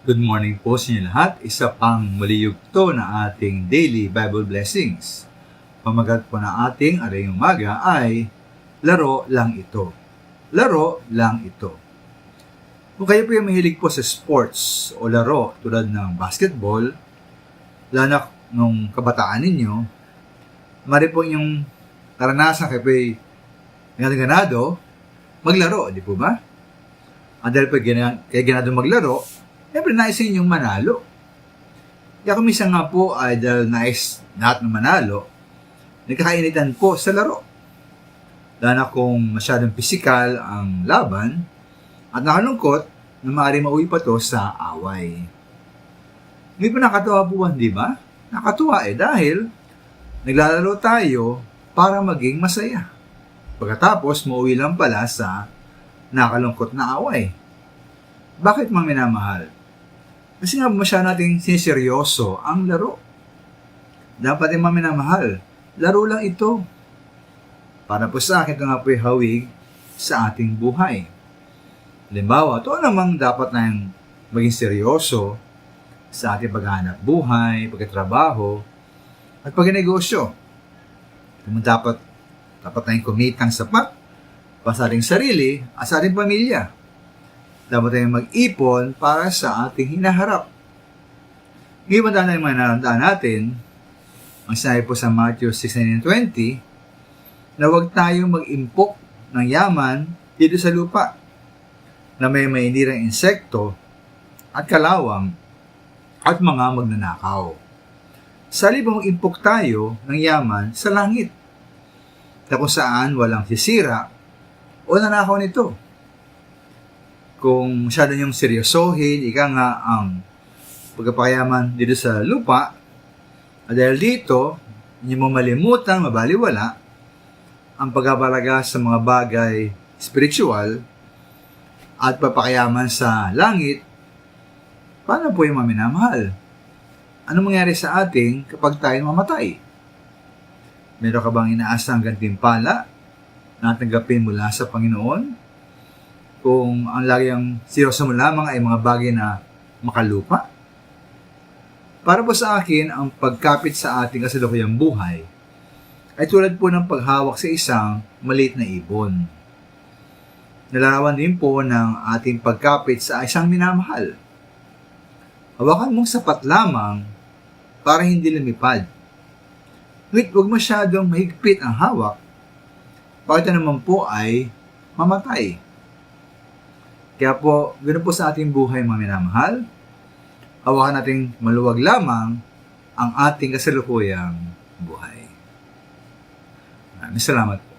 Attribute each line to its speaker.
Speaker 1: Good morning po sa inyo lahat. Isa pang muli yugto na ating daily Bible blessings. Pamagat po na ating aring umaga ay laro lang ito. Laro lang ito. Kung kayo po yung mahilig po sa sports o laro tulad ng basketball, lalo nung kabataan ninyo, mari po yung karanasan kayo po yung ganado maglaro, di po ba? At dahil po kayo ganado maglaro, siyempre naisin yung manalo. Kaya kung minsan nga po ay dahil nais lahat ng manalo, nagkakainitan po sa laro. Lalo na kung masyadong pisikal ang laban at nakalungkot na maaaring mauwi pa to sa away. Hindi po nakatuwa po, di ba? Nakatuwa dahil naglalaro tayo para maging masaya. Pagkatapos, mauwi lang pala sa nakalungkot na away. Bakit mga minamahal? Kasi nga masyado nating siniseryoso ang laro. Dapat yung mga minamahal, laro lang ito. Para po sa akin, ito nga po yung hawig sa ating buhay. Halimbawa, ito namang dapat na yung maging seryoso sa ating paghahanap buhay, pagkatrabaho, at pagnegosyo. Dapat na yung kumitang sapat para sa ating sarili at sa ating pamilya. Dapat tayong mag-ipon para sa ating hinaharap. Ngayon ba na yung mga narandaan natin, ang sinabi po sa Matthew 6:19-20, na huwag tayong mag-impok ng yaman dito sa lupa, na may mainirang insekto at kalawang at mga magnanakaw. Sa halip mag-impok tayo ng yaman sa langit, na kung saan walang sisira o nanakaw nito. Kung masyado niyong seryosohin, ika nga ang pagkapayaman dito sa lupa, at dahil dito, hindi mo malimutan, mabaliwala, ang pagkabalaga sa mga bagay spiritual at papakayaman sa langit, paano po yung maminamahal? Ano mangyari sa ating kapag tayo mamatay? Meron ka bang inaasang gantimpala na tanggapin mula sa Panginoon? Kung ang lagi ang seryoso mo lamang ay mga bagay na makalupa? Para po sa akin, ang pagkapit sa ating kasalukuyang buhay ay tulad po ng paghawak sa isang maliit na ibon. Nalarawan din po ng ating pagkapit sa isang minamahal. Hawakan mong sapat lamang para hindi lumipad. Ngunit huwag masyadong mahigpit ang hawak, bakit naman po ay mamatay. Kaya po, ganoon po sa ating buhay mga minamahal, hawakan nating maluwag lamang ang ating kasalukuyang buhay. Maraming salamat po.